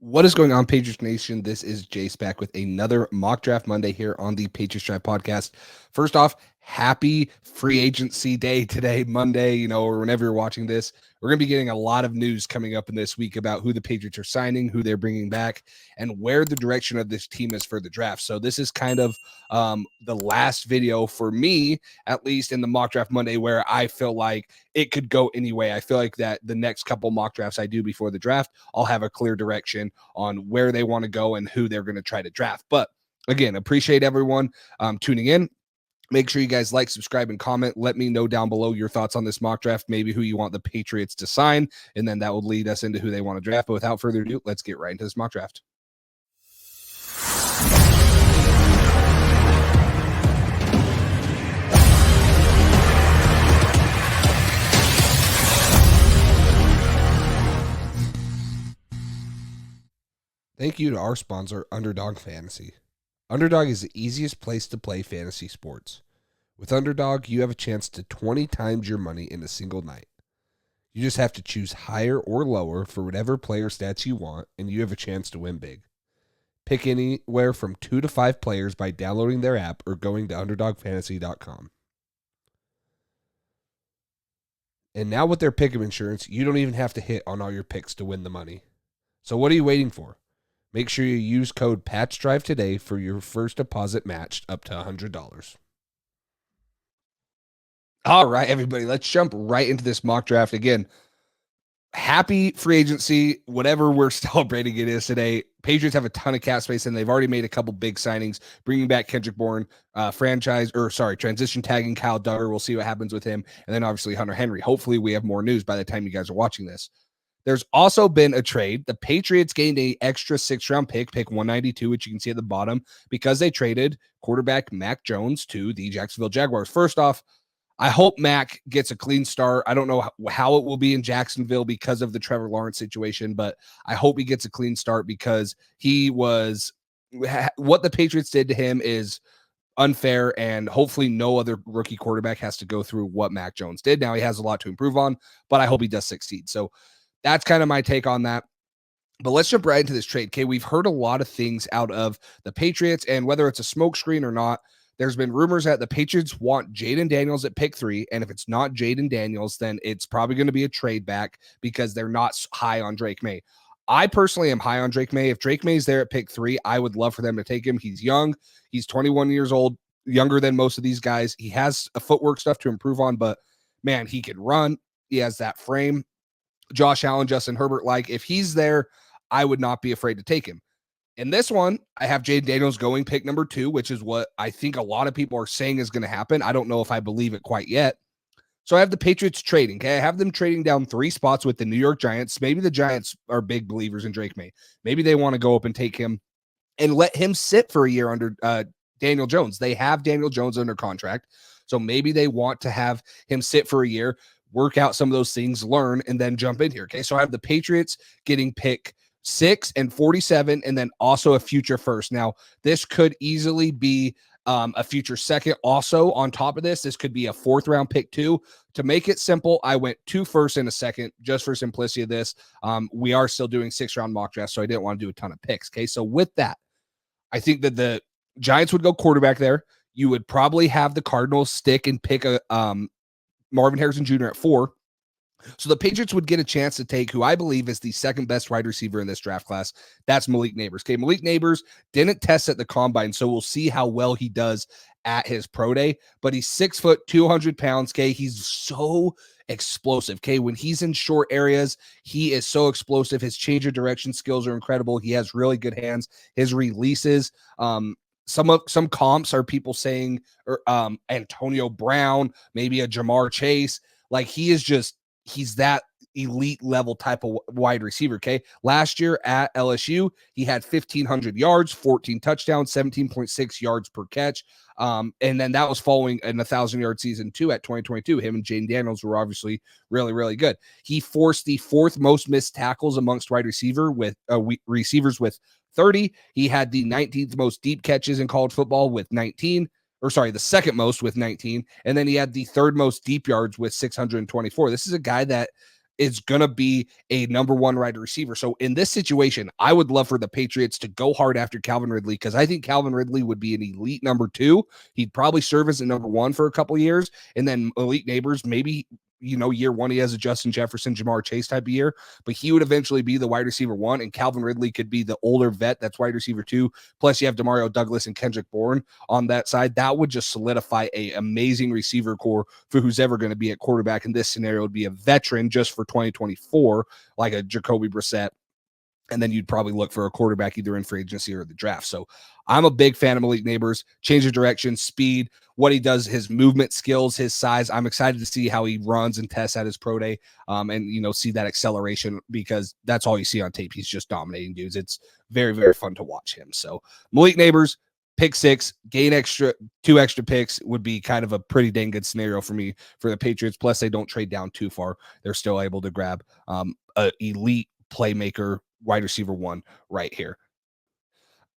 What is going on, Patriots Nation? This is Jace back with another Mock Draft Monday here on the Patriots Draft Podcast. First off, happy free agency day today, Monday, or whenever you're watching this. We're going to be getting a lot of news coming up in this week about who the Patriots are signing, who they're bringing back, and where the direction of this team is for the draft. So this is kind of the last video for me, at least in the Mock Draft Monday, where I feel like it could go any way. I feel like that the next couple mock drafts I do before the draft, I'll have a clear direction on where they want to go and who they're going to try to draft. But again, appreciate everyone tuning in. Make sure you guys like, subscribe, and comment. Let me know down below your thoughts on this mock draft, maybe who you want the Patriots to sign, and then that will lead us into who they want to draft. But without further ado, let's get right into this mock draft. Thank you to our sponsor, Underdog Fantasy. Underdog is the easiest place to play fantasy sports. With Underdog, you have a chance to 20 times your money in a single night. You just have to choose higher or lower for whatever player stats you want, and you have a chance to win big. Pick anywhere from 2 to 5 players by downloading their app or going to UnderdogFantasy.com. And now with their pick'em insurance, you don't even have to hit on all your picks to win the money. So what are you waiting for? Make sure you use code PATCHDRIVE today for your first deposit matched up to $100. All right, everybody, let's jump right into this mock draft. Again, happy free agency, whatever we're celebrating it is today. Patriots have a ton of cap space, and they've already made a couple big signings, bringing back Kendrick Bourne, transition tagging Kyle Duggar. We'll see what happens with him. And then obviously Hunter Henry. Hopefully we have more news by the time you guys are watching this. There's also been a trade. The Patriots gained an extra 6th-round pick 192, which you can see at the bottom, because they traded quarterback Mac Jones to the Jacksonville Jaguars. First off, I hope Mac gets a clean start. I don't know how it will be in Jacksonville because of the Trevor Lawrence situation, but I hope he gets a clean start because what the Patriots did to him is unfair, and hopefully no other rookie quarterback has to go through what Mac Jones did. Now he has a lot to improve on, but I hope he does succeed. So that's kind of my take on that. But let's jump right into this trade. Okay, we've heard a lot of things out of the Patriots, and whether it's a smokescreen or not, there's been rumors that the Patriots want Jaden Daniels at pick 3, and if it's not Jaden Daniels, then it's probably going to be a trade back because they're not high on Drake May. I personally am high on Drake May. If Drake May is there at pick 3, I would love for them to take him. He's young. He's 21 years old, younger than most of these guys. He has a footwork stuff to improve on, but man, he can run. He has that frame. Josh Allen, Justin Herbert, if he's there, I would not be afraid to take him. In this one, I have Jaden Daniels going pick number 2, which is what I think a lot of people are saying is going to happen. I don't know if I believe it quite yet. So I have the Patriots trading. Okay, I have them trading down 3 spots with the New York Giants. Maybe the Giants are big believers in Drake May. Maybe they want to go up and take him and let him sit for a year under Daniel Jones. They have Daniel Jones under contract. So maybe they want to have him sit for a year, work out some of those things, learn, and then jump in here. Okay, so I have the Patriots getting pick 6 and 47, and then also a future first. Now, this could easily be a future second. Also, on top of this could be a 4th-round pick 2. To make it simple, I went 2 firsts and a second just for simplicity of this. We are still doing 6th-round mock drafts, so I didn't want to do a ton of picks. Okay, so with that, I think that the Giants would go quarterback there. You would probably have the Cardinals stick and pick a Marvin Harrison Jr. at 4. So the Patriots would get a chance to take who I believe is the 2nd best wide receiver in this draft class. That's Malik Nabers. Okay, Malik Nabers didn't test at the combine, so we'll see how well he does at his pro day. But he's 6 foot, 200 pounds. Okay, he's so explosive. Okay, when he's in short areas, he is so explosive. His change of direction skills are incredible. He has really good hands. His releases, some comps are people saying Antonio Brown, maybe a Jamar Chase. He's that elite level type of wide receiver. Okay. Last year at LSU, he had 1,500 yards, 14 touchdowns, 17.6 yards per catch. And then that was following an 1,000-yard season 2 at 2022. Him and Jaden Daniels were obviously really, really good. He forced the 4th most missed tackles amongst wide receivers with 30. He had the 19th most deep catches in college football with 19. The 2nd most with 19. And then he had the 3rd most deep yards with 624. This is a guy that is going to be a number one wide receiver. So in this situation, I would love for the Patriots to go hard after Calvin Ridley, because I think Calvin Ridley would be an elite number 2. He'd probably serve as a number 1 for a couple of years. And then Malik Neighbors, maybe, year 1, he has a Justin Jefferson, Jamar Chase type of year, but he would eventually be the wide receiver 1, and Calvin Ridley could be the older vet that's wide receiver 2. Plus you have Demario Douglas and Kendrick Bourne on that side. That would just solidify a amazing receiver core for who's ever going to be at quarterback. In this scenario, would be a veteran just for 2024, like a Jacoby Brissett. And then you'd probably look for a quarterback either in free agency or the draft. So I'm a big fan of Malik Neighbors. Change of direction, speed, what he does, his movement skills, his size. I'm excited to see how he runs and tests at his pro day, and see that acceleration, because that's all you see on tape. He's just dominating dudes. It's very, very fun to watch him. So Malik Neighbors, pick 6, gain 2 extra picks would be kind of a pretty dang good scenario for me for the Patriots. Plus they don't trade down too far. They're still able to grab an elite playmaker wide receiver 1 right here.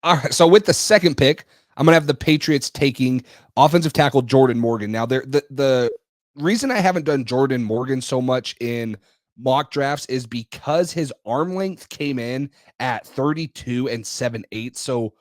All right, so with the second pick, I'm going to have the Patriots taking offensive tackle Jordan Morgan. Now, the reason I haven't done Jordan Morgan so much in mock drafts is because his arm length came in at 32 and 7/8. So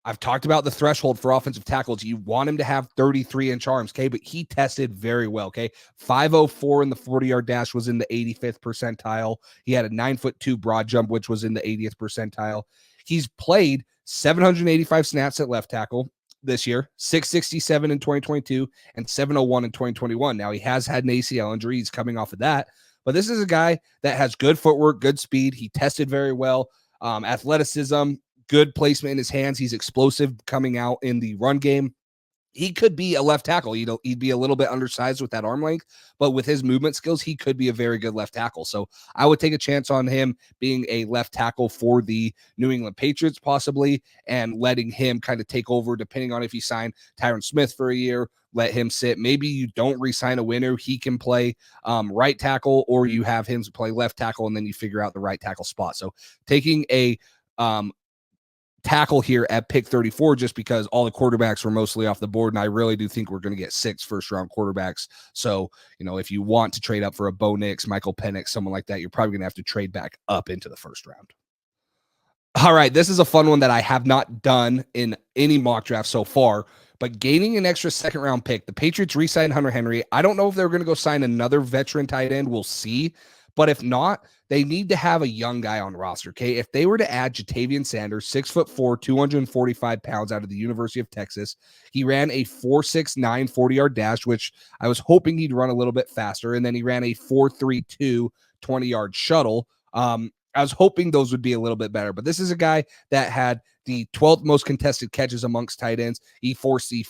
I've talked about the threshold for offensive tackles. You want him to have 33-inch arms, okay? But he tested very well, okay? 5.04 in the 40-yard dash was in the 85th percentile. He had a 9'2" broad jump, which was in the 80th percentile. He's played 785 snaps at left tackle this year, 667 in 2022, and 701 in 2021. Now, he has had an ACL injury. He's coming off of that. But this is a guy that has good footwork, good speed. He tested very well. Athleticism, good placement in his hands. He's explosive coming out in the run game. He could be a left tackle. He'd be a little bit undersized with that arm length, but with his movement skills, he could be a very good left tackle. So I would take a chance on him being a left tackle for the New England Patriots, possibly, and letting him kind of take over, depending on if you sign Tyron Smith for a year, let him sit. Maybe you don't re-sign a winner. He can play right tackle, or you have him play left tackle, and then you figure out the right tackle spot. So taking a tackle here at pick 34, just because all the quarterbacks were mostly off the board, and I really do think we're going to get 6 first-round quarterbacks. So, if you want to trade up for a Bo Nix, Michael Penix, someone like that, you're probably going to have to trade back up into the first round. All right, this is a fun one that I have not done in any mock draft so far, but gaining an extra second-round pick, the Patriots re-signed Hunter Henry. I don't know if they're going to go sign another veteran tight end. We'll see. But if not, they need to have a young guy on roster, okay? If they were to add Jatavian Sanders, 6'4", 245 pounds, out of the University of Texas, he ran a 4.69 40-yard dash, which I was hoping he'd run a little bit faster, and then he ran a 4.32 20-yard shuttle. I was hoping those would be a little bit better, but this is a guy that had the 12th most contested catches amongst tight ends. He forced the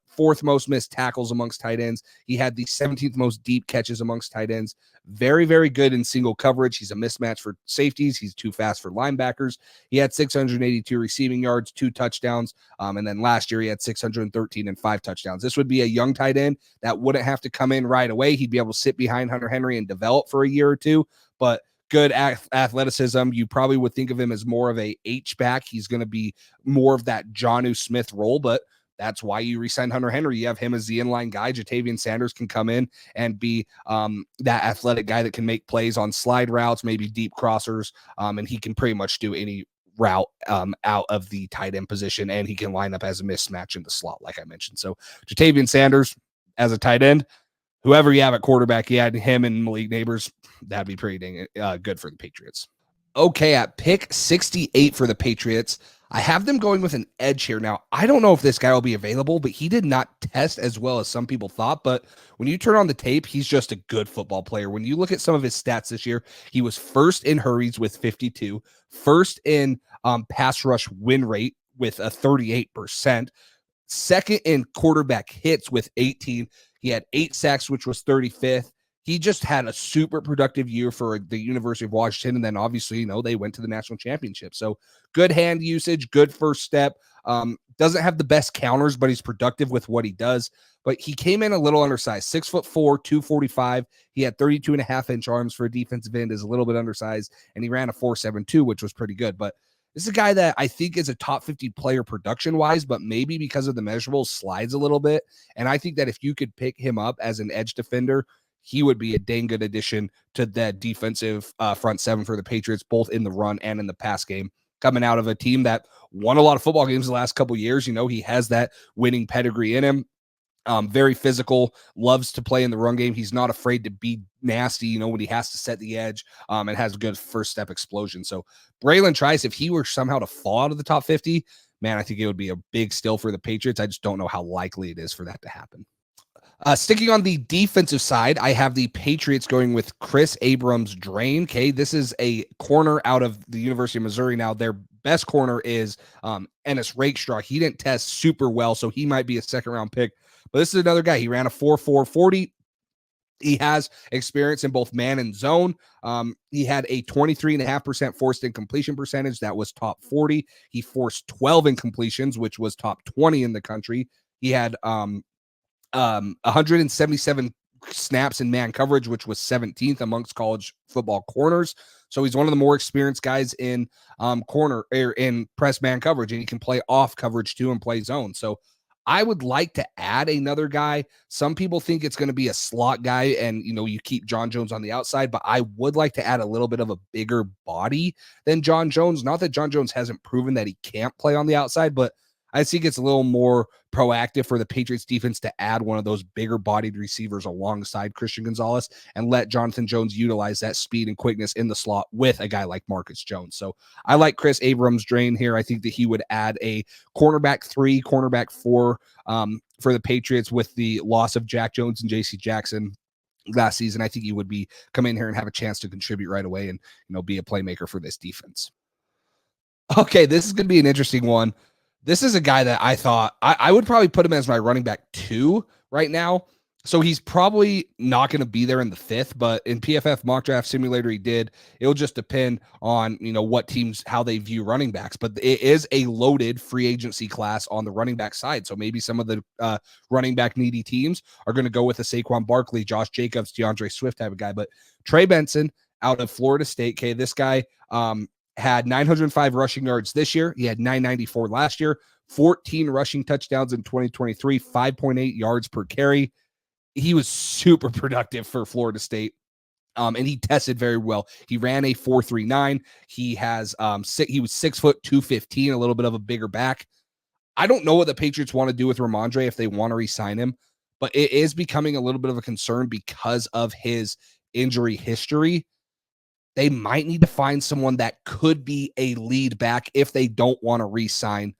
fourth most missed tackles amongst tight ends. He had the 17th most deep catches amongst tight ends. Very, very good in single coverage. He's a mismatch for safeties. He's too fast for linebackers. He had 682 receiving yards, 2 touchdowns. And then last year he had 613 and 5 touchdowns. This would be a young tight end that wouldn't have to come in right away. He'd be able to sit behind Hunter Henry and develop for a year or two, but good athleticism. You probably would think of him as more of a H-back. He's going to be more of that Jonnu Smith role, but that's why you re-signed Hunter Henry. You have him as the inline guy. Jatavian Sanders can come in and be that athletic guy that can make plays on slide routes, maybe deep crossers, and he can pretty much do any route out of the tight end position, and he can line up as a mismatch in the slot, like I mentioned. So Jatavian Sanders as a tight end, whoever you have at quarterback, you had him and Malik Neighbors, that'd be pretty dang good for the Patriots. Okay, at pick 68 for the Patriots, I have them going with an edge here. Now, I don't know if this guy will be available, but he did not test as well as some people thought. But when you turn on the tape, he's just a good football player. When you look at some of his stats this year, he was first in hurries with 52, first in pass rush win rate with a 38%, second in quarterback hits with 18. He had 8 sacks, which was 35th. He just had a super productive year for the University of Washington. And then obviously, they went to the national championship. So good hand usage, good first step. Doesn't have the best counters, but he's productive with what he does. But he came in a little undersized, 6'4", 245. He had 32.5-inch arms for a defensive end, is a little bit undersized. And he ran a 4.72, which was pretty good. But this is a guy that I think is a top 50 player production-wise, but maybe because of the measurables slides a little bit. And I think that if you could pick him up as an edge defender, he would be a dang good addition to that defensive front seven for the Patriots, both in the run and in the pass game. Coming out of a team that won a lot of football games the last couple of years, he has that winning pedigree in him. Very physical, loves to play in the run game. He's not afraid to be nasty, when he has to set the edge, and has a good first step explosion. So Braylon Trice, if he were somehow to fall out of the top 50, man, I think it would be a big steal for the Patriots. I just don't know how likely it is for that to happen. Sticking on the defensive side, I have the Patriots going with Chris Abrams-Drain. Okay, this is a corner out of the University of Missouri. Now, their best corner is Ennis Rakestraw. He didn't test super well, so he might be a second-round pick. But this is another guy. He ran a 4.4 40. He has experience in both man and zone. He had a 23.5% forced incompletion percentage. That was top 40. He forced 12 incompletions, which was top 20 in the country. He had 177 snaps in man coverage, which was 17th amongst college football corners. So he's one of the more experienced guys in corner or in press man coverage, and he can play off coverage too and play zone. So I would like to add another guy. Some people think it's going to be a slot guy, and you keep John Jones on the outside, but I would like to add a little bit of a bigger body than John Jones. Not that John Jones hasn't proven that he can't play on the outside, but I think it's a little more proactive for the Patriots defense to add one of those bigger bodied receivers alongside Christian Gonzalez and let Jonathan Jones utilize that speed and quickness in the slot with a guy like Marcus Jones. So I like Chris Abrams-Drain here. I think that he would add a cornerback 3, cornerback 4 for the Patriots with the loss of Jack Jones and JC Jackson last season. I think he would come in here and have a chance to contribute right away and, be a playmaker for this defense. Okay, this is going to be an interesting one. This is a guy that I thought I would probably put him as my running back 2 right now. So he's probably not going to be there in the 5th, but in PFF mock draft simulator, he did. It'll just depend on, what teams, how they view running backs, but it is a loaded free agency class on the running back side. So maybe some of the running back needy teams are going to go with a Saquon Barkley, Josh Jacobs, DeAndre Swift type of guy, but Trey Benson out of Florida State. Okay. This guy, had 905 rushing yards this year. He had 994 last year, 14 rushing touchdowns in 2023, 5.8 yards per carry. He was super productive for Florida State. And he tested very well. He ran a 4.39. He has he was 6 foot 215, a little bit of a bigger back. I don't know what the Patriots want to do with Ramondre if they want to re-sign him, but it is becoming a little bit of a concern because of his injury history. They might need to find someone that could be a lead back if they don't want to re-sign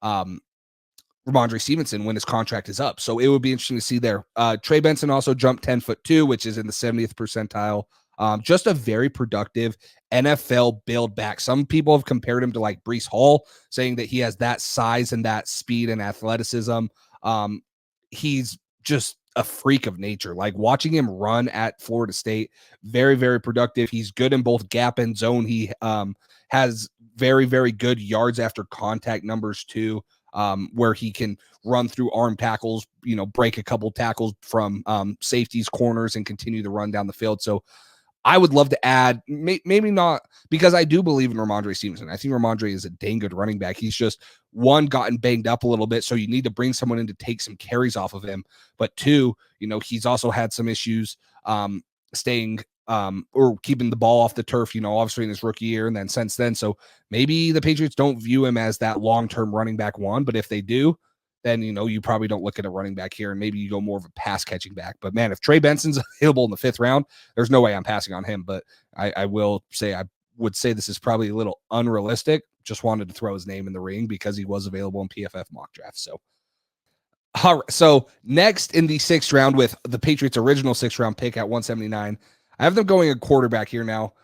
Ramondre Stevenson when his contract is up. So it would be interesting to see there. Trey Benson also jumped 10'2", which is in the 70th percentile. Just a very productive NFL build back. Some people have compared him to like Breece Hall, saying that he has that size and that speed and athleticism. He's just a freak of nature. Like watching him run at Florida State, very, very productive. He's good in both gap and zone. He has very, very good yards after contact numbers too, where he can run through arm tackles, break a couple tackles from safeties, corners, and continue to run down the field. So I would love to add, maybe not, because I do believe in Ramondre Stevenson. I think Ramondre is a dang good running back. He's just, one, gotten banged up a little bit, so you need to bring someone in to take some carries off of him. But 2, he's also had some issues staying or keeping the ball off the turf, obviously in his rookie year and then since then. So maybe the Patriots don't view him as that long-term running back 1, but if they do, then, you probably don't look at a running back here and maybe you go more of a pass catching back. But man, if Trey Benson's available in the 5th round, there's no way I'm passing on him. But I would say this is probably a little unrealistic. Just wanted to throw his name in the ring because he was available in PFF mock draft. So, all right. So next in the 6th round with the Patriots original 6th round pick at 179, I have them going a quarterback here now.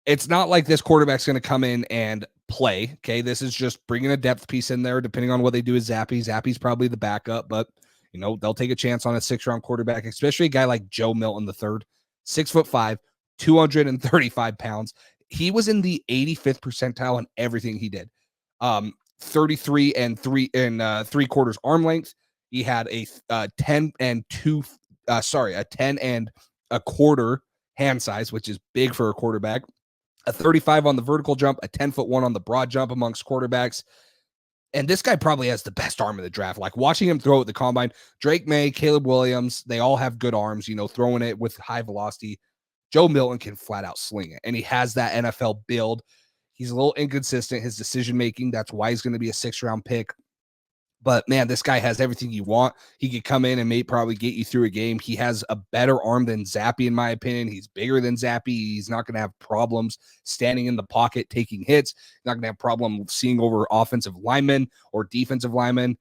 It's not like this quarterback's going to come in and play. Okay. This is just bringing a depth piece in there, depending on what they do with Zappy. Zappy's probably the backup, but they'll take a chance on a 6th round quarterback, especially a guy like Joe Milton III, 6'5", 235 pounds. He was in the 85th percentile in everything he did. 33 and 3/4 arm length. He had a 10 and 1/4 hand size, which is big for a quarterback. A 35 on the vertical jump, a 10'1" on the broad jump amongst quarterbacks. And this guy probably has the best arm in the draft. Like watching him throw at the combine, Drake May, Caleb Williams, they all have good arms, you know, throwing it with high velocity. Joe Milton can flat out sling it, and he has that NFL build. He's a little inconsistent, his decision making. That's why he's going to be a 6th-round pick. But man, this guy has everything you want. He could come in and may probably get you through a game. He has a better arm than Zappe, in my opinion. He's bigger than Zappe. He's not going to have problems standing in the pocket, taking hits. He's not going to have problem seeing over offensive linemen or defensive linemen.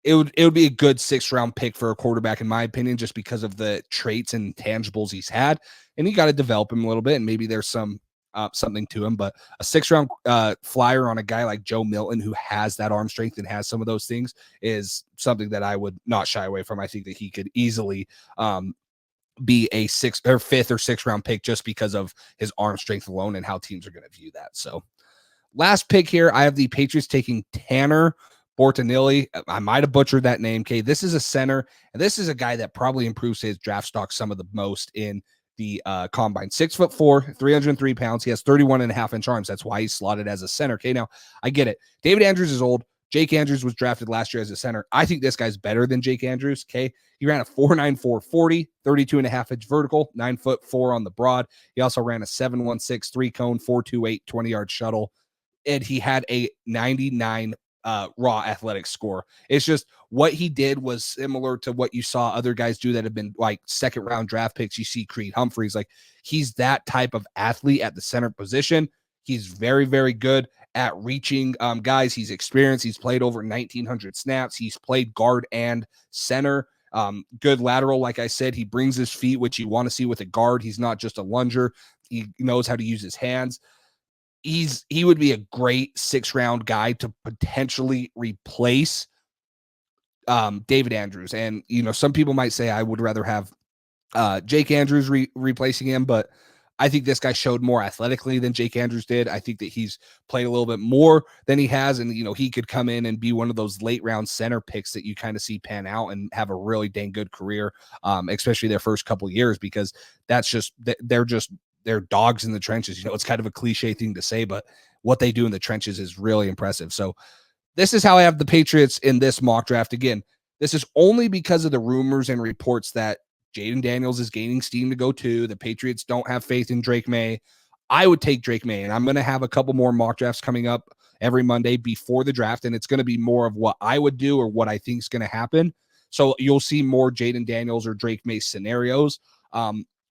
It would be a good 6th-round pick for a quarterback, in my opinion, just because of the traits and tangibles he's had. And you got to develop him a little bit, and maybe there's some something to him. But a 6th-round flyer on a guy like Joe Milton, who has that arm strength and has some of those things, is something that I would not shy away from. I think that he could easily be a 6th or 5th or 6th-round pick just because of his arm strength alone and how teams are going to view that. So last pick here, I have the Patriots taking Tanner Bortonilli. I might have butchered that name. Okay, this is a center, and this is a guy that probably improves his draft stock some of the most in the combine. 6'4", 303 pounds. He has 31.5-inch arms. That's why he's slotted as a center. Okay, now I get it. David Andrews is old. Jake Andrews was drafted last year as a center. I think this guy's better than Jake Andrews. Okay, he ran a 4.94 40, 32.5-inch vertical, 9'4" on the broad. He also ran a 7.16 3-cone, 4.28 20-yard shuttle, and he had a 99 raw athletic score. It's just what he did was similar to what you saw other guys do that have been like 2nd-round draft picks. You see Creed Humphreys, like he's that type of athlete at the center position. He's very, very good at reaching guys. He's experienced. He's played over 1,900 snaps. He's played guard and center. Good lateral, like I said. He brings his feet, which you want to see with a guard. He's not just a lunger. He knows how to use his hands. He would be a great 6th-round guy to potentially replace David Andrews. And, you know, some people might say I would rather have Jake Andrews replacing him, but I think this guy showed more athletically than Jake Andrews did. I think that he's played a little bit more than he has. And, you know, he could come in and be one of those late-round center picks that you kind of see pan out and have a really dang good career, especially their first couple of years, because that's just, they're dogs in the trenches. You know, it's kind of a cliche thing to say, but what they do in the trenches is really impressive. So this is how I have the Patriots in this mock draft. Again, this is only because of the rumors and reports that Jaden Daniels is gaining steam to go to. The Patriots don't have faith in Drake May. I would take Drake May, and I'm going to have a couple more mock drafts coming up every Monday before the draft, and it's going to be more of what I would do or what I think is going to happen. So you'll see more Jaden Daniels or Drake May scenarios.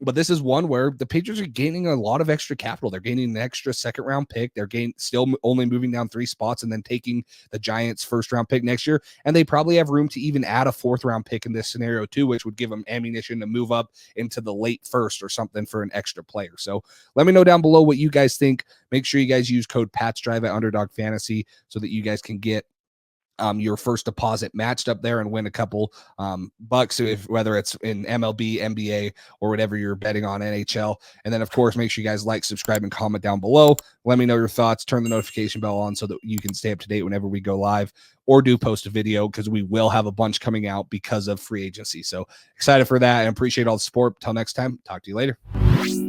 But this is one where the Patriots are gaining a lot of extra capital. They're gaining an extra 2nd-round pick. They're still only moving down 3 spots and then taking the Giants' 1st-round pick next year. And they probably have room to even add a 4th-round pick in this scenario too, which would give them ammunition to move up into the late 1st or something for an extra player. So let me know down below what you guys think. Make sure you guys use code PATSDRIVE at Underdog Fantasy so that you guys can get your first deposit matched up there and win a couple bucks, whether it's in MLB, NBA, or whatever you're betting on, NHL. And then, of course, make sure you guys like, subscribe, and comment down below. Let me know your thoughts. Turn the notification bell on so that you can stay up to date whenever we go live or do post a video, because we will have a bunch coming out because of free agency. So excited for that and appreciate all the support. Till next time, talk to you later.